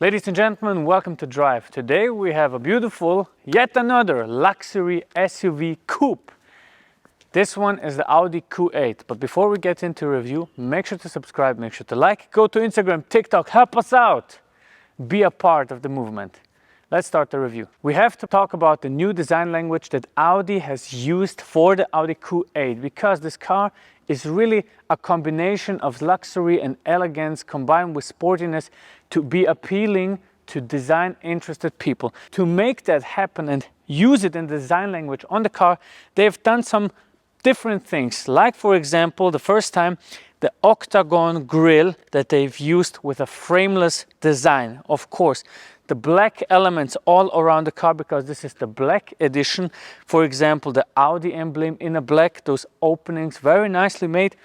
Ladies and gentlemen, welcome to Drive. Today we have a beautiful, yet another luxury SUV coupe. This one is the Audi Q8. But before we get into review, make sure to subscribe, make sure to like, go to Instagram, TikTok, help us out. Be a part of the movement. Let's start the review. We have to talk about the new design language that Audi has used for the Audi Q8, because this car is really a combination of luxury and elegance combined with sportiness to be appealing to design interested people. To make that happen and use it in the design language on the car, they've done some different things. Like, for example, the first time, the octagon grille that they've used with a frameless design. Of course, the black elements all around the car, because this is the black edition. For example, the Audi emblem in a black, those openings very nicely made.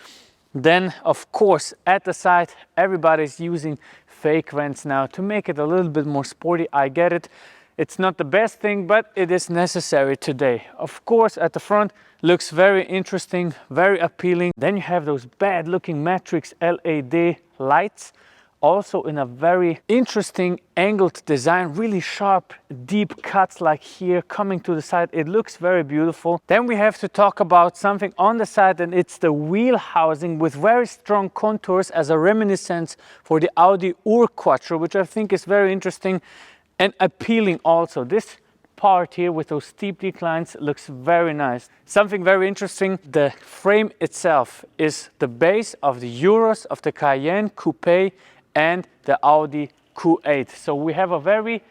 Then, of course, at the side, everybody's using fake vents now to make it a little bit more sporty. I get it. It's not the best thing, but it is necessary today. Of course, at the front, looks very interesting, very appealing. Then you have those bad looking matrix LED lights, also in a very interesting angled design, really sharp, deep cuts like here coming to the side. It looks very beautiful. Then we have to talk about something on the side, and it's the wheel housing with very strong contours as a reminiscence for the Audi Quattro, which I think is very interesting and appealing also. This part here with those steep declines looks very nice. Something very interesting, the frame itself is the base of the Euros, of the Cayenne Coupe and the Audi Q8. So we have a very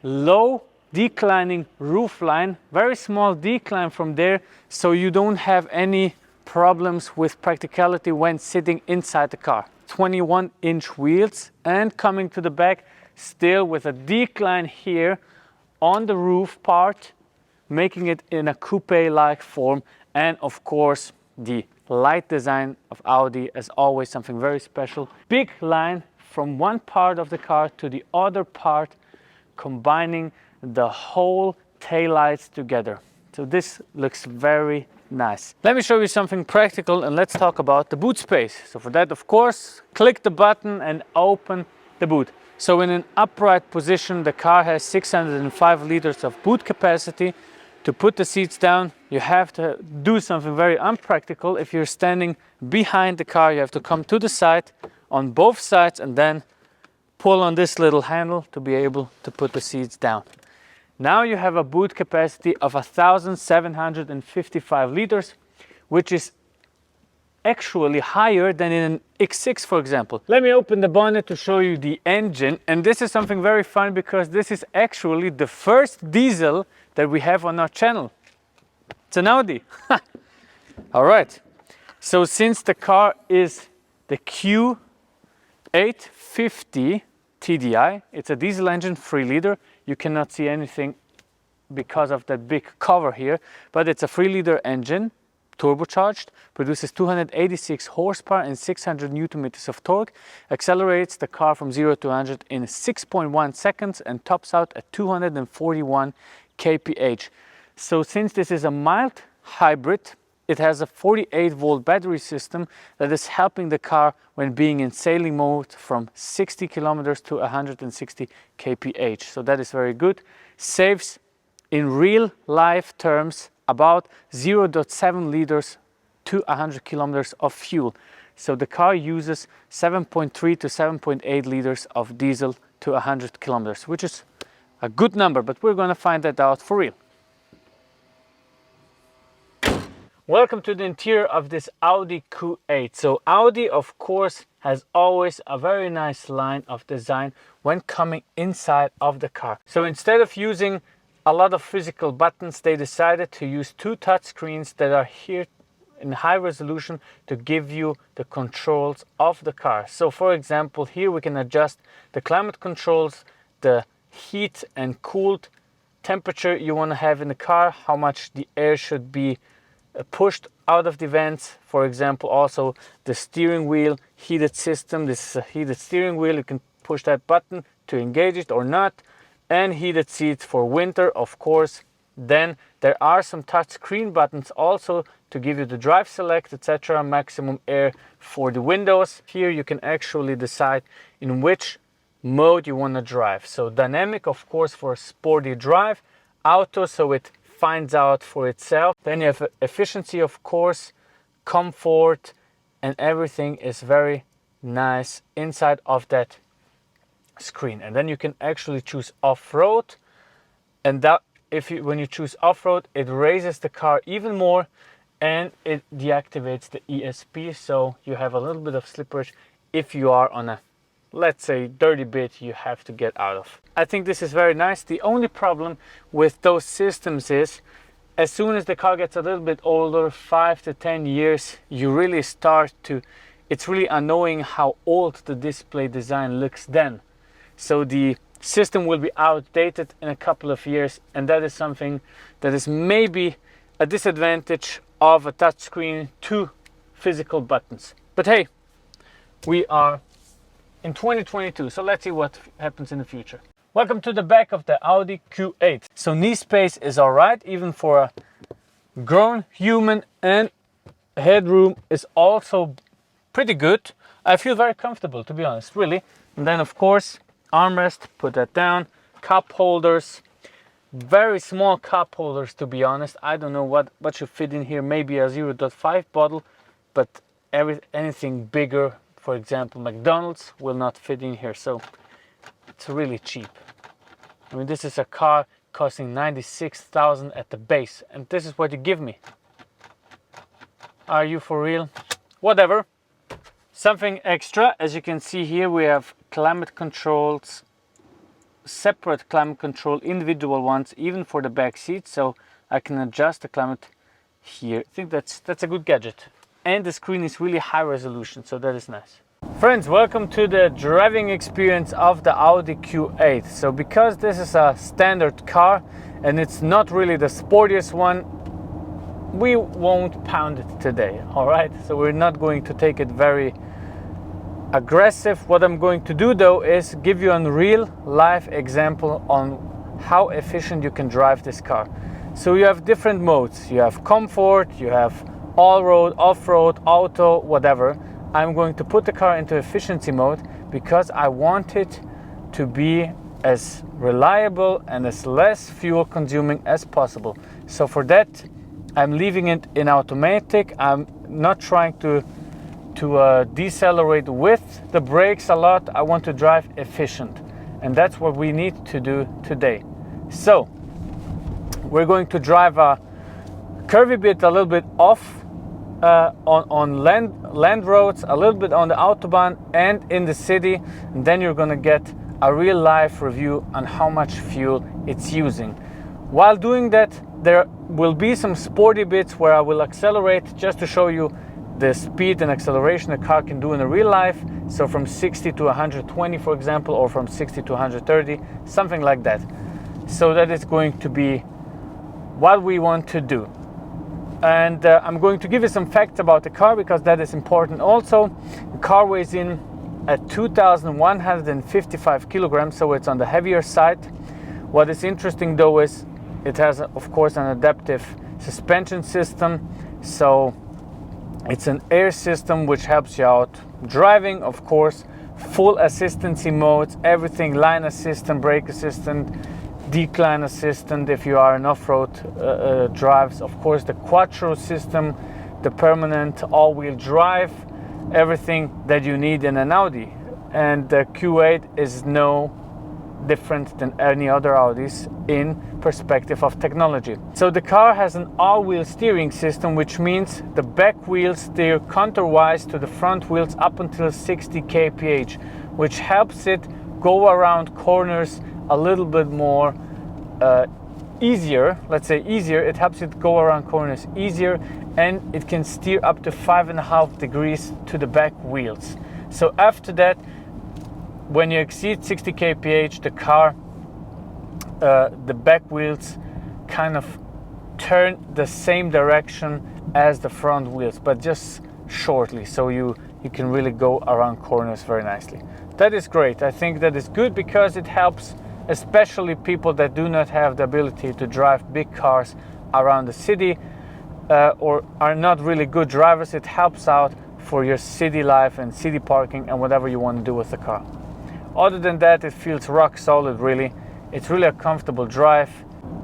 low declining roof line, very small decline from there, so you don't have any problems with practicality when sitting inside the car. 21-inch wheels, and coming to the back, still with a decline here on the roof part, making it in a coupe-like form. And of course, the light design of Audi, as always, something very special. Big line from one part of the car to the other part, combining the whole taillights together. So this looks very nice. Let me show you something practical, and let's talk about the boot space. So for that, of course, click the button and open the boot. So in an upright position, the car has 605 liters of boot capacity. To put the seats down, you have to do something very unpractical. If you're standing behind the car, you have to come to the side on both sides and then pull on this little handle to be able to put the seats down. Now you have a boot capacity of 1,755 liters, which is actually higher than in an X6, for example. Let me open the bonnet to show you the engine. And this is something very fun, because this is actually the first diesel that we have on our channel. It's an Audi. All right. So since the car is the Q850 TDI, it's a diesel engine, 3-liter. You cannot see anything because of that big cover here, but it's a 3-liter engine, turbocharged, produces 286 horsepower and 600 Newton meters of torque, accelerates the car from 0 to 100 in 6.1 seconds, and tops out at 241 kph. So since this is a mild hybrid, it has a 48-volt battery system that is helping the car when being in sailing mode from 60 kilometers to 160 kph. So that is very good. Saves in real life terms about 0.7 liters to 100 kilometers of fuel. So the car uses 7.3 to 7.8 liters of diesel to 100 kilometers, which is a good number, but we're going to find that out for real. Welcome to the interior of this Audi Q8. So Audi, of course, has always a very nice line of design when coming inside of the car. So instead of using a lot of physical buttons, they decided to use two touch screens that are here in high resolution to give you the controls of the car. So for example, here we can adjust the climate controls, the heat and cooled temperature you want to have in the car, how much the air should be pushed out of the vents. For example, also the steering wheel heated system. This is a heated steering wheel. You can push that button to engage it or not. And heated seats for winter, of course. Then there are some touch screen buttons also to give you the drive select, etc., maximum air for the windows. Here you can actually decide in which mode you want to drive. So dynamic, of course, for a sporty drive. Auto, so it finds out for itself. Then you have efficiency, of course, comfort, and everything is very nice inside of that screen. And then you can actually choose off-road, and that when you choose off-road, it raises the car even more, and it deactivates the ESP, so you have a little bit of slipperage if you are on a, let's say, dirty bit you have to get out of. I think this is very nice. The only problem with those systems is, as soon as the car gets a little bit older, 5 to 10 years, you really start to, it's really annoying how old the display design looks then. So the system will be outdated in a couple of years, and that is something that is maybe a disadvantage of a touchscreen to physical buttons. But hey, we are in 2022, so let's see what happens in the future. Welcome to the back of the Audi Q8. So knee space is all right, even for a grown human, and headroom is also pretty good. I feel very comfortable, to be honest, really. And then, of course, armrest, put that down, cup holders, very small cup holders, to be honest. I don't know what should fit in here, maybe a 0.5 bottle, but anything bigger, for example McDonald's, will not fit in here, so it's really cheap. I mean, this is a car costing 96,000 at the base, and this is what you give me. Are you for real? Whatever. Something extra, as you can see here, we have climate controls, separate climate control, individual ones, even for the back seat, so I can adjust the climate here. I think that's a good gadget. And the screen is really high resolution, so that is nice. Friends, welcome to the driving experience of the Audi Q8. So because this is a standard car and it's not really the sportiest one, we won't pound it today, all right? So we're not going to take it very aggressive. What I'm going to do though is give you a real life example on how efficient you can drive this car. So you have different modes. You have comfort, you have all-road, off-road, auto, whatever. I'm going to put the car into efficiency mode because I want it to be as reliable and as less fuel consuming as possible. So for that, I'm leaving it in automatic. I'm not trying to decelerate with the brakes a lot. I want to drive efficient, and that's what we need to do today. So we're going to drive a curvy bit, a little bit off on land roads, a little bit on the Autobahn and in the city, and then you're going to get a real life review on how much fuel it's using. While doing that, there will be some sporty bits where I will accelerate just to show you the speed and acceleration the car can do in a real life. So from 60 to 120, for example, or from 60 to 130, something like that. So that is going to be what we want to do. And I'm going to give you some facts about the car because that is important also. The car weighs in at 2,155 kilograms, so it's on the heavier side. What is interesting though is it has, of course, an adaptive suspension system. So it's an air system which helps you out driving, of course, full assistancy modes, everything, line assistant, brake assistant, decline assistant if you are in off-road drives, of course the Quattro system, the permanent all-wheel drive, everything that you need in an Audi. And the Q8 is no different than any other Audis in perspective of technology. So the car has an all-wheel steering system, which means the back wheels steer counterwise to the front wheels up until 60 kph, which helps it go around corners a little bit more easier. Let's say easier. It helps it go around corners easier, and it can steer up to 5.5 degrees to the back wheels. So after that, when you exceed 60 kph, the car, the back wheels kind of turn the same direction as the front wheels, but just shortly, so you can really go around corners very nicely. That is great. I think that is good because it helps especially people that do not have the ability to drive big cars around the city or are not really good drivers. It helps out for your city life and city parking and whatever you want to do with the car. Other than that, it feels rock solid really. It's really a comfortable drive.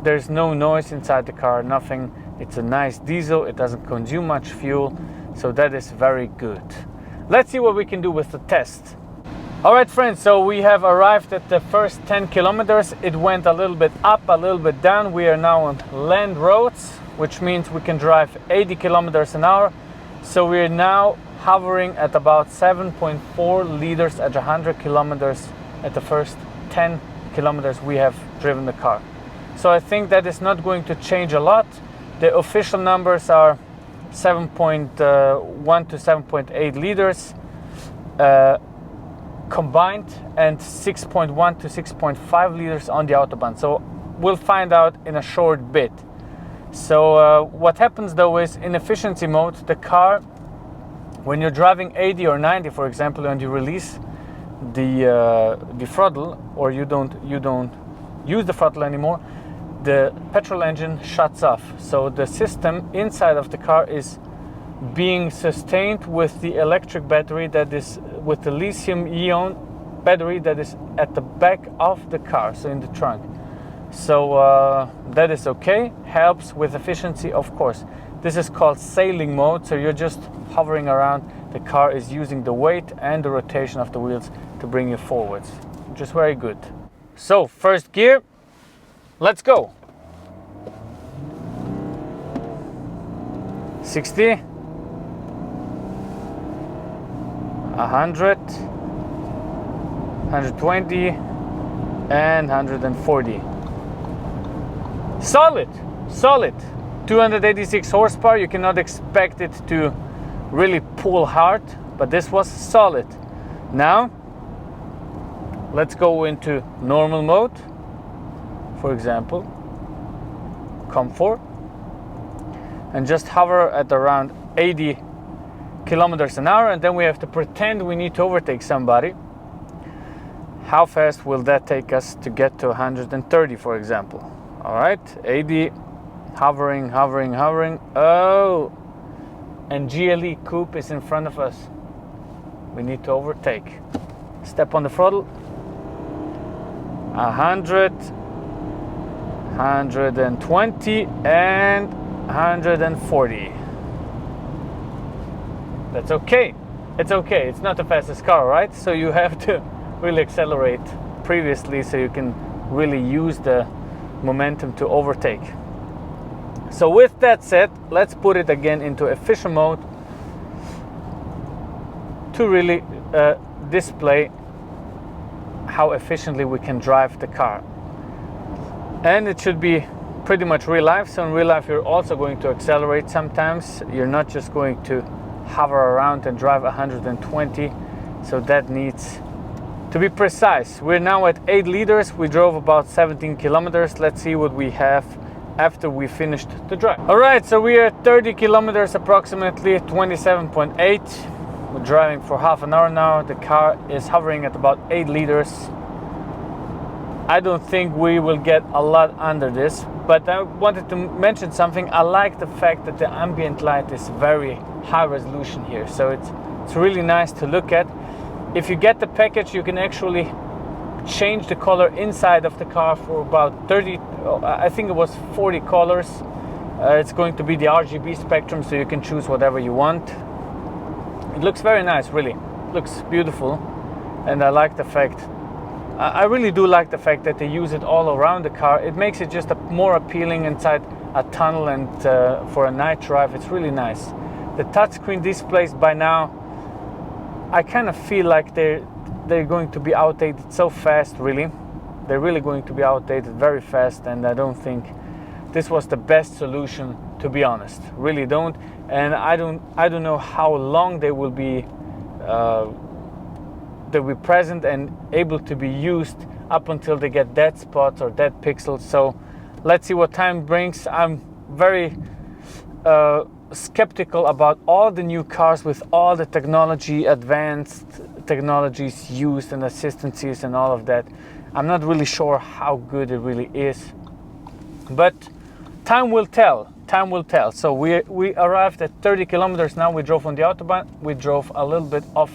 There's no noise inside the car, nothing. It's a nice diesel, it doesn't consume much fuel, so that is very good. Let's see what we can do with the test. All right friends, so we have arrived at the first 10 kilometers. It went a little bit up, a little bit down. We are now on land roads, which means we can drive 80 kilometers an hour. So we are now hovering at about 7.4 liters at 100 kilometers at the first 10 kilometers we have driven the car. So I think that is not going to change a lot. The official numbers are 7.1 to 7.8 liters combined, and 6.1 to 6.5 liters on the Autobahn. So we'll find out in a short bit. So what happens though is, in efficiency mode, the car, when you're driving 80 or 90 for example, and you release the throttle, or you don't use the throttle anymore, the petrol engine shuts off. So the system inside of the car is being sustained with the electric battery, that is with the lithium-ion battery that is at the back of the car, so in the trunk. So that is okay, helps with efficiency, of course. This is called sailing mode, so you're just hovering around. The car is using the weight and the rotation of the wheels to bring you forwards, which is very good. So first gear, let's go. 60, 100, 120, and 140. Solid, solid. 286 horsepower. You cannot expect it to really pull hard, but this was solid. Now let's go into normal mode, for example, comfort, and just hover at around 80 kilometers an hour, and then we have to pretend we need to overtake somebody. How fast will that take us to get to 130, for example? All right, 80, hovering, hovering, hovering. Oh, and GLE coupe is in front of us. We need to overtake. Step on the throttle. 100, 120, and 140. That's okay. It's okay. It's not the fastest car, right? So you have to really accelerate previously so you can really use the momentum to overtake. So with that said, let's put it again into efficient mode to really display how efficiently we can drive the car. And it should be pretty much real life. So in real life you're also going to accelerate sometimes. You're not just going to hover around and drive 120. So that needs to be precise. We're now at 8 liters. We drove about 17 kilometers. Let's see what we have after we finished the drive. All right, so we are at 30 kilometers approximately, 27.8. We're driving for half an hour now. The car is hovering at about 8 liters. I don't think we will get a lot under this, but I wanted to mention something. I like the fact that the ambient light is very high resolution here, so it's really nice to look at. If you get the package, you can actually change the color inside of the car for about 30, I think it was 40 colors. It's going to be the RGB spectrum, so you can choose whatever you want. It looks very nice, really. It looks beautiful, and I like the fact, I really do like the fact that they use it all around the car. It makes it just more appealing inside a tunnel, and for a night drive, it's really nice. The touchscreen displays by now, I kind of feel like they're going to be outdated so fast, really. They're really going to be outdated very fast, and I don't think this was the best solution, to be honest. Really don't. And I don't know how long they will be present and able to be used up until they get dead spots or dead pixels. So let's see what time brings. I'm very skeptical about all the new cars with all the technology, advanced technologies used and assistances and all of that. I'm not really sure how good it really is, but time will tell. Time will tell. So we arrived at 30 kilometers now. We drove on the Autobahn. We drove a little bit off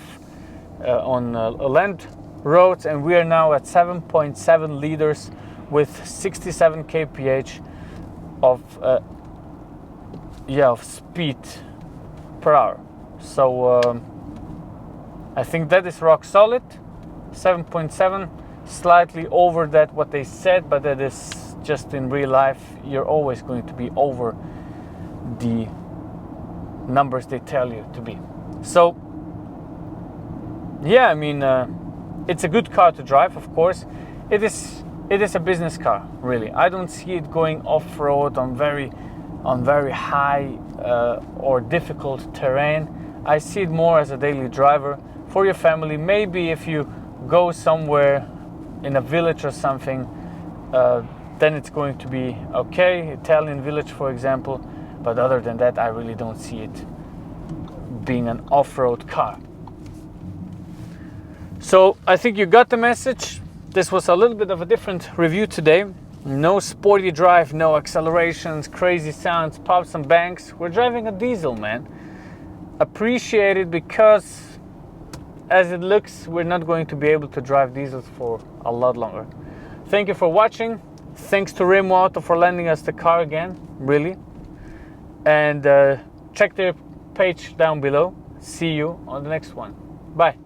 on a land roads, and we are now at 7.7 liters with 67 kph of speed per hour. So I think that is rock solid. 7.7, slightly over that what they said, but that is just in real life. You're always going to be over the numbers they tell you to be. So yeah, I mean, it's a good car to drive, of course. It is a business car, really. I don't see it going off-road on very high or difficult terrain. I see it more as a daily driver for your family. Maybe if you go somewhere in a village or something, then it's going to be okay. Italian village, for example. But other than that, I really don't see it being an off-road car. So I think you got the message. This was a little bit of a different review today. No sporty drive, no accelerations, crazy sounds, pops and bangs. We're driving a diesel, man. Appreciate it, because as it looks, we're not going to be able to drive diesels for a lot longer. Thank you for watching. Thanks to Remo Auto for lending us the car again, really. And check their page down below. See you on the next one. Bye.